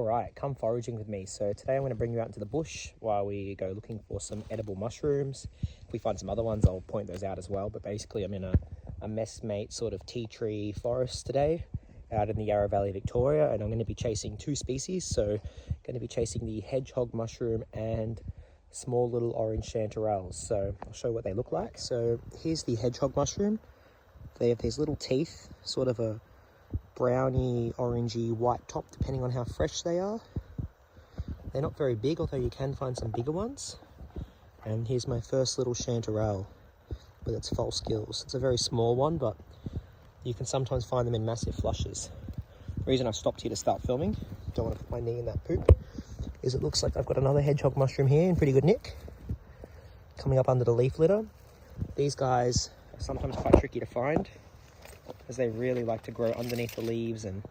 Alright, come foraging with me. So today I'm going to bring you out into the bush while we go looking for some edible mushrooms. If we find some other ones, I'll point those out as well. But basically I'm in a messmate sort of tea tree forest today out in the Yarra Valley, Victoria, and I'm going to be chasing two species. So I'm going to be chasing the hedgehog mushroom and small little orange chanterelles. So I'll show you what they look like. So here's the hedgehog mushroom. They have these little teeth, sort of a browny, orangey, white top, depending on how fresh they are. They're not very big, although you can find some bigger ones. And here's my first little chanterelle with its false gills. It's a very small one, but you can sometimes find them in massive flushes. The reason I stopped here to start filming, don't want to put my knee in that poop, is it looks like I've got another hedgehog mushroom here in pretty good nick, coming up under the leaf litter. These guys are sometimes quite tricky to find, as they really like to grow underneath the leaves and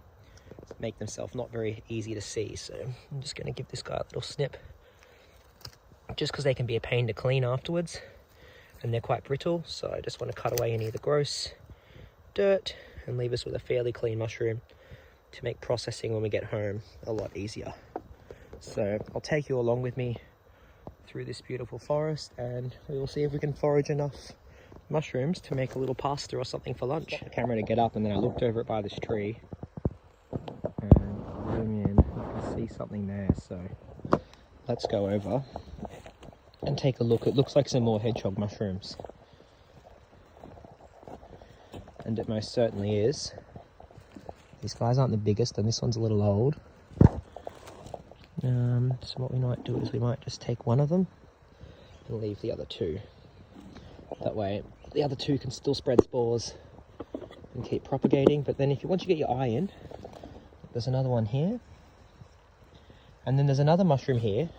make themselves not very easy to see. So I'm just going to give this guy a little snip, just because they can be a pain to clean afterwards and they're quite brittle. So I just want to cut away any of the gross dirt and leave us with a fairly clean mushroom to make processing when we get home a lot easier. So I'll take you along with me through this beautiful forest and we will see if we can forage enough mushrooms to make a little pasta or something for lunch. Got the camera to get up and then I looked over it by this tree and zoom in, you can see something there. So let's go over and take a look. It looks like some more hedgehog mushrooms, and it most certainly is. These guys aren't the biggest and this one's a little old. So what we might do is we might just take one of them and leave the other two. That way the other two can still spread spores and keep propagating. But then once you get your eye in, there's another one here. And then there's another mushroom here.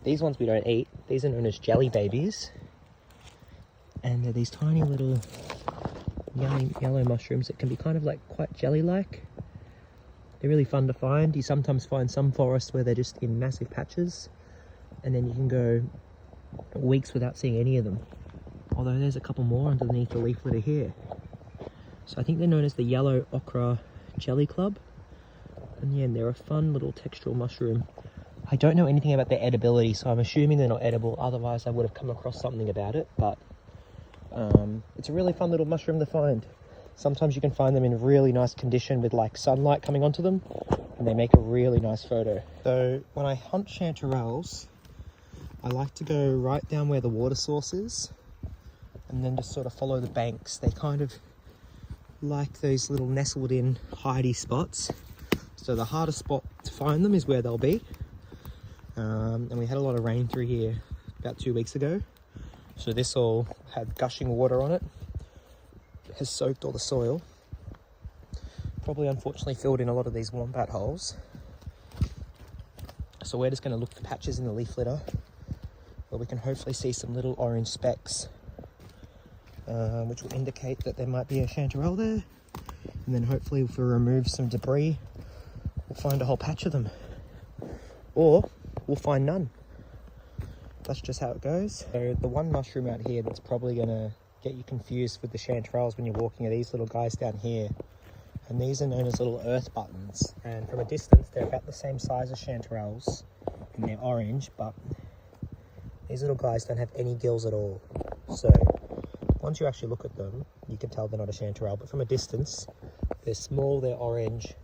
These ones we don't eat. These are known as jelly babies. And they're these tiny little yellow mushrooms that can be kind of like quite jelly-like. They're really fun to find. You sometimes find some forests where they're just in massive patches, and then you can go weeks without seeing any of them. Although there's a couple more underneath the leaf litter here. So I think they're known as the yellow Ochre Jelly Club. And yeah, they're a fun little textural mushroom. I don't know anything about their edibility, so I'm assuming they're not edible. Otherwise I would have come across something about it. But it's a really fun little mushroom to find. Sometimes you can find them in really nice condition with like sunlight coming onto them, and they make a really nice photo. So when I hunt chanterelles, I like to go right down where the water source is and then just sort of follow the banks. They kind of like those little nestled in hidey spots. So the hardest spot to find them is where they'll be. And we had a lot of rain through here about 2 weeks ago. So this all had gushing water on it. Has soaked all the soil. Probably unfortunately filled in a lot of these wombat holes. So we're just going to look for patches in the leaf litter where we can hopefully see some little orange specks, which will indicate that there might be a chanterelle there. And then hopefully if we remove some debris, we'll find a whole patch of them. Or we'll find none. That's just how it goes. So the one mushroom out here that's probably going to get you confused with the chanterelles when you're walking are these little guys down here. And these are known as little earth buttons. And from a distance, they're about the same size as chanterelles. And they're orange, but these little guys don't have any gills at all. So once you actually look at them, you can tell they're not a chanterelle. But from a distance, they're small, they're orange.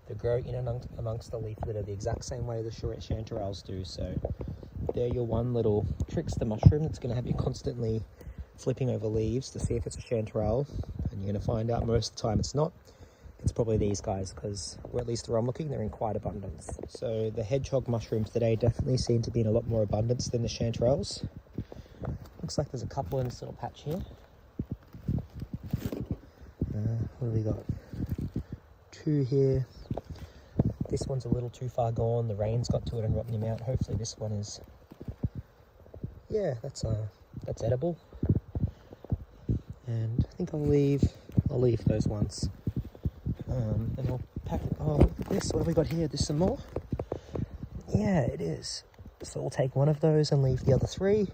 They grow in amongst the leaf litter the exact same way the chanterelles do. So they're your one little trickster mushroom that's going to have you constantly flipping over leaves to see if it's a chanterelle, and you're going to find out most of the time it's not. It's probably these guys, because, or at least where I'm looking, they're in quite abundance. So the hedgehog mushrooms today definitely seem to be in a lot more abundance than the chanterelles. Looks like there's a couple in this little patch here. What have we got? Two here. This one's a little too far gone. The rain's got to it and rotten him out. Hopefully this one is, yeah, that's edible. And I think I'll leave those ones. And I'll pack it. Oh, look at this. What have we got here? There's some more? Yeah, it is. So we'll take one of those and leave the other three.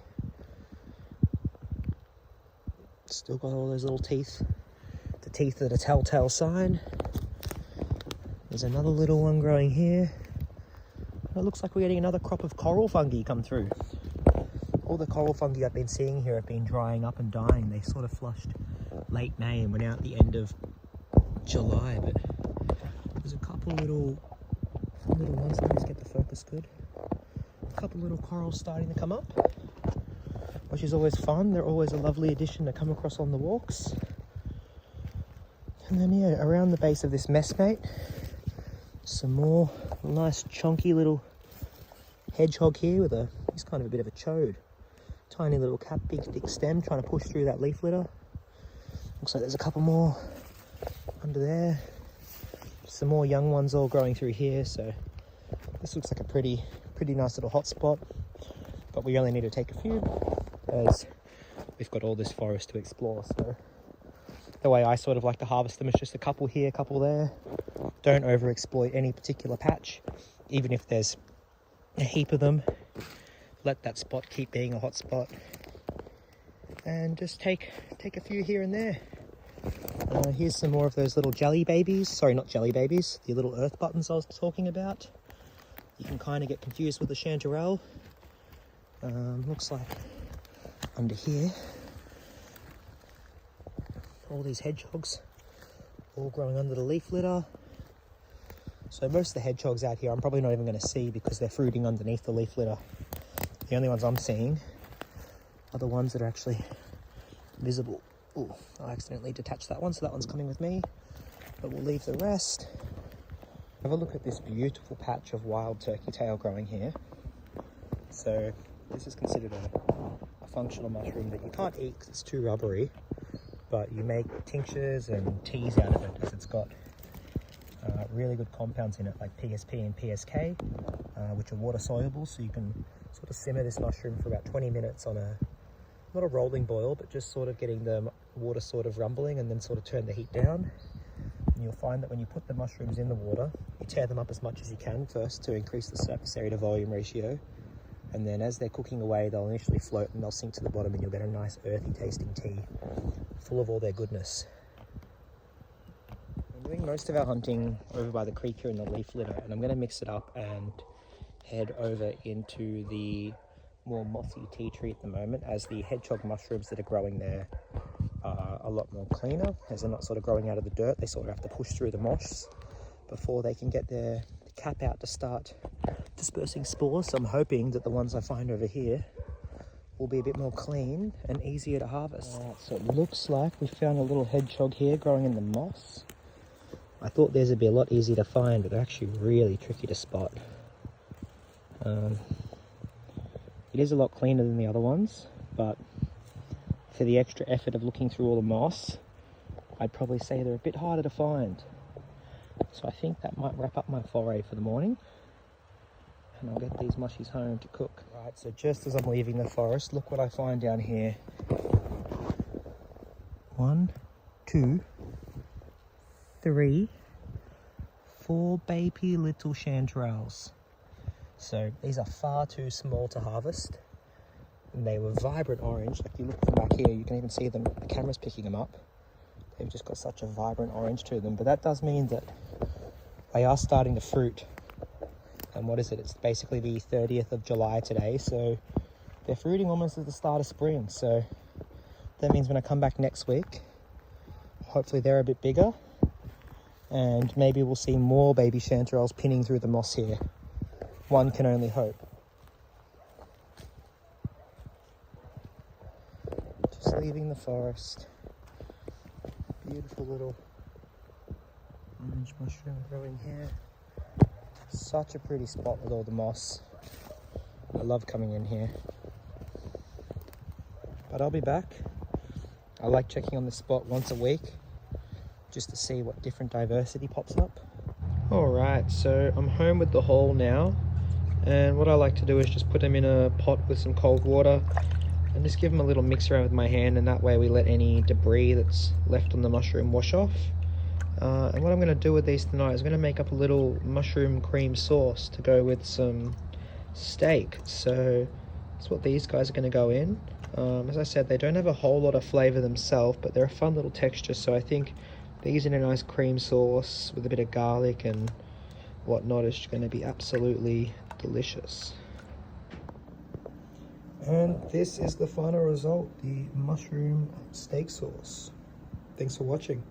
Still got all those little teeth. The teeth are a telltale sign. There's another little one growing here. It looks like we're getting another crop of coral fungi come through. All the coral fungi I've been seeing here have been drying up and dying. They sort of flushed late May and went out at the end of July, but there's a couple little ones. Let me just get the focus good. A couple little corals starting to come up, which is always fun. They're always a lovely addition to come across on the walks. And then yeah, around the base of this messmate, some more nice chunky little hedgehog here with he's kind of a bit of a chode. Tiny little cap, big thick stem, trying to push through that leaf litter. Looks like there's a couple more under there. Some more young ones all growing through here, so this looks like a pretty nice little hot spot. But we only need to take a few as we've got all this forest to explore. So the way I sort of like to harvest them is just a couple here, a couple there. Don't overexploit any particular patch, even if there's a heap of them. Let that spot keep being a hot spot, and just take a few here and there. Here's some more of those little jelly babies. Sorry, not jelly babies, the little earth buttons I was talking about. You can kind of get confused with the chanterelle. Looks like under here, all these hedgehogs all growing under the leaf litter. So most of the hedgehogs out here I'm probably not even going to see because they're fruiting underneath the leaf litter. The only ones I'm seeing are the ones that are actually visible. Oh, I accidentally detached that one, so that one's coming with me, but we'll leave the rest. Have a look at this beautiful patch of wild turkey tail growing here. So this is considered a functional mushroom that you can't eat because it's too rubbery, but you make tinctures and teas out of it as it's got really good compounds in it like PSP and PSK, which are water soluble, so you can sort of simmer this mushroom for about 20 minutes on not a rolling boil, but just sort of getting the water sort of rumbling, and then sort of turn the heat down. And you'll find that when you put the mushrooms in the water, you tear them up as much as you can first to increase the surface area to volume ratio, and then as they're cooking away they'll initially float and they'll sink to the bottom, and you'll get a nice earthy tasting tea full of all their goodness. We're doing most of our hunting over by the creek here in the leaf litter, and I'm going to mix it up and head over into the more mossy tea tree at the moment, as the hedgehog mushrooms that are growing there are a lot more cleaner, as they're not sort of growing out of the dirt. They sort of have to push through the moss before they can get their cap out to start dispersing spores. So I'm hoping that the ones I find over here will be a bit more clean and easier to harvest. So it looks like we found a little hedgehog here growing in the moss. I thought these would be a lot easier to find, but they're actually really tricky to spot. It is a lot cleaner than the other ones, but for the extra effort of looking through all the moss, I'd probably say they're a bit harder to find. So I think that might wrap up my foray for the morning, and I'll get these mushies home to cook. Right, so just as I'm leaving the forest, look what I find down here. 1, 2, 3, 4 baby little chanterelles. So these are far too small to harvest, and they were vibrant orange. Like you look from back here, you can even see them, the camera's picking them up. They've just got such a vibrant orange to them, but that does mean that they are starting to fruit. And what is it? It's basically the 30th of July today, so they're fruiting almost at the start of spring. So that means when I come back next week, hopefully they're a bit bigger, and maybe we'll see more baby chanterelles pinning through the moss here. One can only hope. Just leaving the forest. Beautiful little orange mushroom growing here. Such a pretty spot with all the moss. I love coming in here. But I'll be back. I like checking on this spot once a week just to see what different diversity pops up. Alright, so I'm home with the haul now. And what I like to do is just put them in a pot with some cold water and just give them a little mix around with my hand, and that way we let any debris that's left on the mushroom wash off. And what I'm going to do with these tonight is I'm going to make up a little mushroom cream sauce to go with some steak. So that's what these guys are going to go in. As I said, they don't have a whole lot of flavour themselves, but they're a fun little texture, so I think these in a nice cream sauce with a bit of garlic and whatnot is going to be absolutely delicious. And this is the final result, the mushroom steak sauce. Thanks for watching.